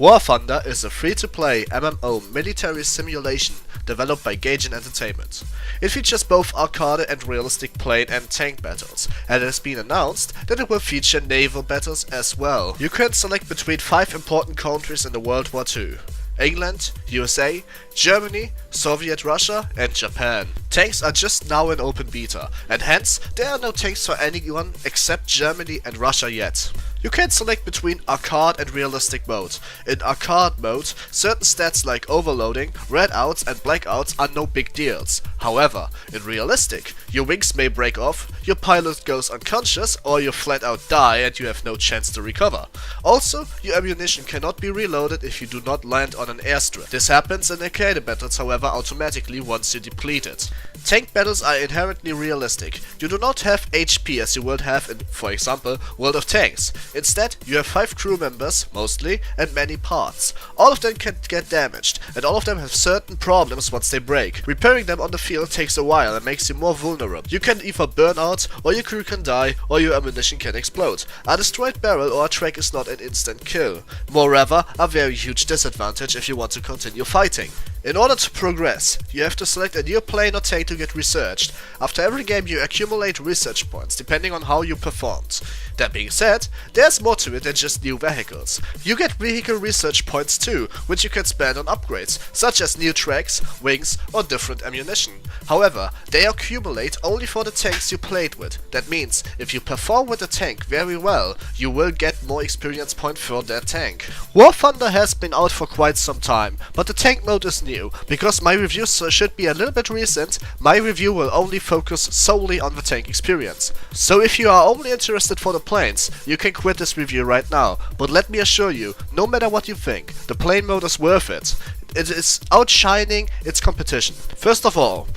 War Thunder is a free-to-play MMO military simulation developed by Gaijin Entertainment. It features both arcade and realistic plane and tank battles, and it has been announced that it will feature naval battles as well. You can select between 5 important countries in the World War II. England, USA, Germany, Soviet Russia and Japan. Tanks are just now in open beta, and hence there are no tanks for anyone except Germany and Russia yet. You can select between arcade and realistic mode. In arcade mode, certain stats like overloading, red outs and blackouts are no big deals. However, in realistic, your wings may break off, your pilot goes unconscious, or you flat out die and you have no chance to recover. Also, your ammunition cannot be reloaded if you do not land on an airstrip. This happens in arcade battles, however, automatically once you deplete it. Tank battles are inherently realistic. You do not have HP as you would have in, for example, World of Tanks. Instead, you have 5 crew members, mostly, and many parts. All of them can get damaged, and all of them have certain problems once they break. Repairing them on the field takes a while and makes you more vulnerable. You can either burn out, or your crew can die, or your ammunition can explode. A destroyed barrel or a track is not an instant kill. Moreover, a very huge disadvantage if you want to continue fighting. In order to progress, you have to select a new plane or tank to get researched. After every game you accumulate research points, depending on how you performed. That being said, there's more to it than just new vehicles. You get vehicle research points too, which you can spend on upgrades, such as new tracks, wings or different ammunition. However, they accumulate only for the tanks you played with. That means, if you perform with the tank very well, you will get more experience points for that tank. War Thunder has been out for quite some time, but the tank mode is new. Because my reviews should be a little bit recent, my review will only focus solely on the tank experience. So if you are only interested for the planes, you can quit this review right now, but let me assure you, no matter what you think, the plane mode is worth it. It is outshining its competition. First of all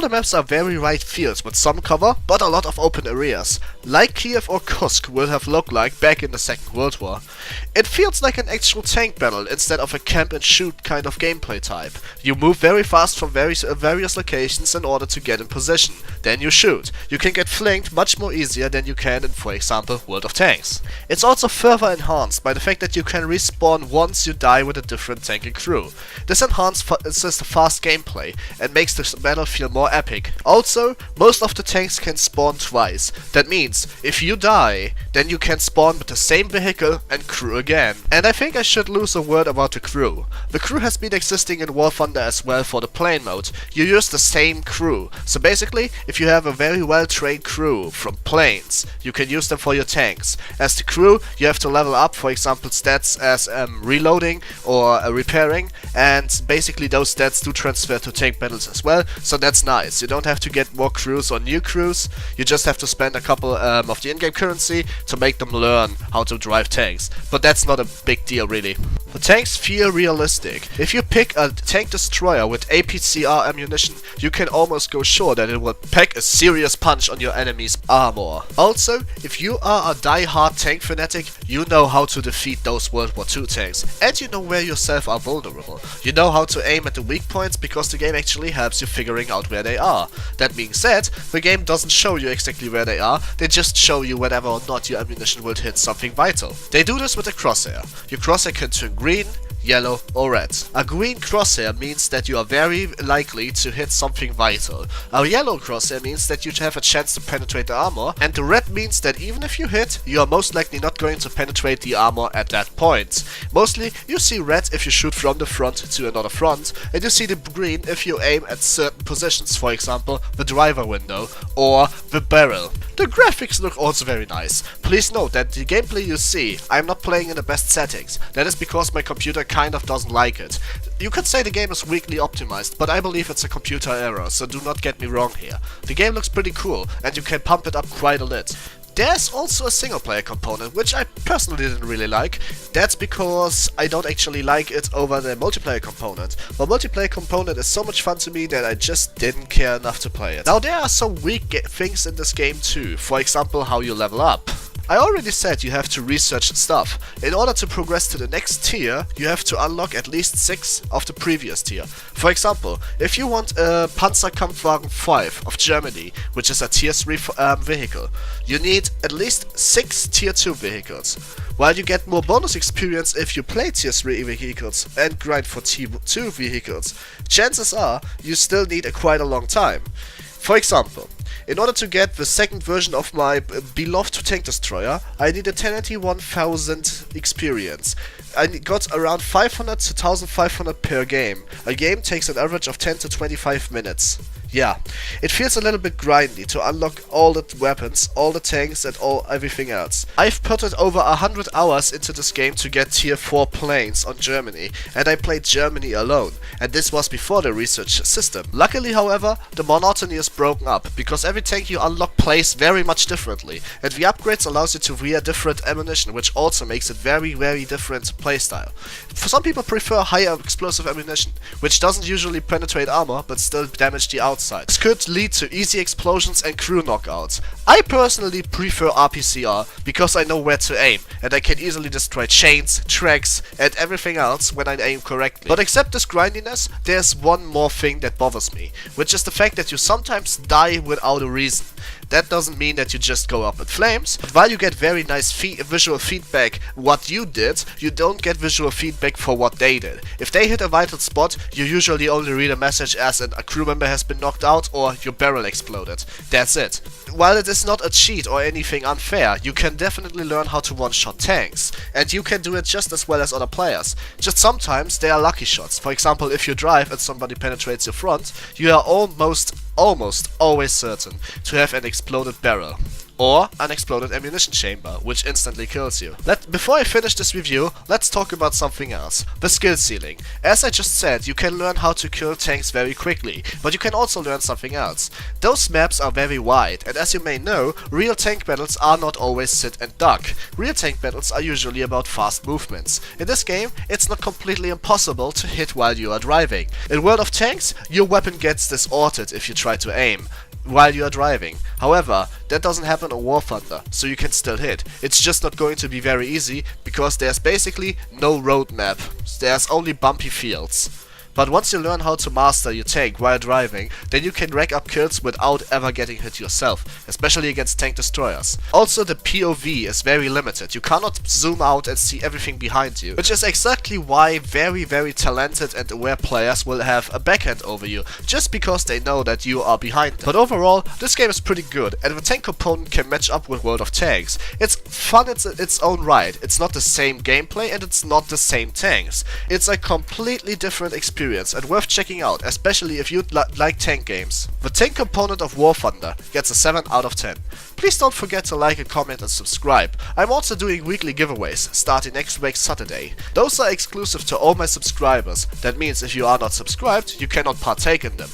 the maps are very wide fields with some cover, but a lot of open areas, like Kiev or Kursk would have looked like back in the Second World War. It feels like an actual tank battle instead of a camp and shoot kind of gameplay type. You move very fast from various locations in order to get in position, then you shoot. You can get flanked much more easier than you can in, for example, World of Tanks. It's also further enhanced by the fact that you can respawn once you die with a different tank and crew. This enhances the fast gameplay and makes the battle feel more epic. Also, most of the tanks can spawn twice. That means, if you die, then you can spawn with the same vehicle and crew again. And I think I should lose a word about the crew. The crew has been existing in War Thunder as well for the plane mode. You use the same crew. So basically, if you have a very well trained crew from planes, you can use them for your tanks. As the crew, you have to level up, for example, stats as reloading or repairing, and basically those stats do transfer to tank battles as well, so that's nice. You don't have to get more crews or new crews, you just have to spend a couple of the in-game currency to make them learn how to drive tanks. But that's not a big deal really. The tanks feel realistic. If you pick a tank destroyer with APCR ammunition, you can almost go sure that it will pack a serious punch on your enemy's armor. Also, if you are a die-hard tank fanatic, you know how to defeat those World War II tanks, and you know where yourself are vulnerable. You know how to aim at the weak points because the game actually helps you figuring out where they are. That being said, the game doesn't show you exactly where they are, they just show you whether or not your ammunition will hit something vital. They do this with a crosshair. Your crosshair can turn green, yellow or red. A green crosshair means that you are very likely to hit something vital. A yellow crosshair means that you have a chance to penetrate the armor, and the red means that even if you hit, you are most likely not going to penetrate the armor at that point. Mostly, you see red if you shoot from the front to another front, and you see the green if you aim at certain positions, for example, the driver window or the barrel. The graphics look also very nice. Please note that the gameplay you see, I'm not playing in the best settings. That is because my computer kind of doesn't like it. You could say the game is weakly optimized, but I believe it's a computer error, so do not get me wrong here. The game looks pretty cool, and you can pump it up quite a lot. There's also a single player component, which I personally didn't really like. That's because I don't actually like it over the multiplayer component. The multiplayer component is so much fun to me that I just didn't care enough to play it. Now there are some weak things in this game too, for example how you level up. I already said you have to research stuff. In order to progress to the next tier, you have to unlock at least 6 of the previous tier. For example, if you want a Panzerkampfwagen 5 of Germany, which is a tier 3 vehicle, you need at least 6 tier 2 vehicles. While you get more bonus experience if you play tier 3 vehicles and grind for tier 2 vehicles, chances are you still need quite a long time. For example, in order to get the second version of my beloved tank destroyer, I need a 1080 experience. I got around 500 to 1500 per game. A game takes an average of 10 to 25 minutes. Yeah, it feels a little bit grindy to unlock all the weapons, all the tanks and everything else. I've put over 100 hours into this game to get tier 4 planes on Germany, and I played Germany alone, and this was before the research system. Luckily, however, the monotony is broken up, because every tank you unlock plays very much differently, and the upgrades allows you to wear different ammunition, which also makes it very different playstyle. For some people prefer higher explosive ammunition, which doesn't usually penetrate armor, but still damage the outside. This could lead to easy explosions and crew knockouts. I personally prefer RPCR because I know where to aim, and I can easily destroy chains, tracks and everything else when I aim correctly. But except this grindiness, there's one more thing that bothers me, which is the fact that you sometimes die without a reason. That doesn't mean that you just go up in flames, but while you get very nice visual feedback what you did, you don't get visual feedback for what they did. If they hit a vital spot, you usually only read a message as a crew member has been knocked out or your barrel exploded. That's it. While it is not a cheat or anything unfair, you can definitely learn how to one-shot tanks, and you can do it just as well as other players. Just sometimes they are lucky shots. For example, if you drive and somebody penetrates your front, you are almost always certain to have an exploded barrel or an exploded ammunition chamber, which instantly kills you. Before I finish this review, let's talk about something else, the skill ceiling. As I just said, you can learn how to kill tanks very quickly, but you can also learn something else. Those maps are very wide, and as you may know, real tank battles are not always sit and duck. Real tank battles are usually about fast movements. In this game, it's not completely impossible to hit while you are driving. In World of Tanks, your weapon gets disordered if you try to aim while you are driving. However, that doesn't happen on War Thunder, so you can still hit. It's just not going to be very easy, because there's basically no roadmap. There's only bumpy fields. But once you learn how to master your tank while driving, then you can rack up kills without ever getting hit yourself, especially against tank destroyers. Also, the POV is very limited. You cannot zoom out and see everything behind you, which is exactly why very talented and aware players will have a backhand over you, just because they know that you are behind them. But overall, this game is pretty good, and the tank component can match up with World of Tanks. It's fun in its own right. It's not the same gameplay and it's not the same tanks. It's a completely different experience and worth checking out, especially if you like tank games. The tank component of War Thunder gets a 7 out of 10. Please don't forget to like and comment and subscribe. I'm also doing weekly giveaways starting next week Saturday. Those are exclusive to all my subscribers. That means if you are not subscribed, you cannot partake in them.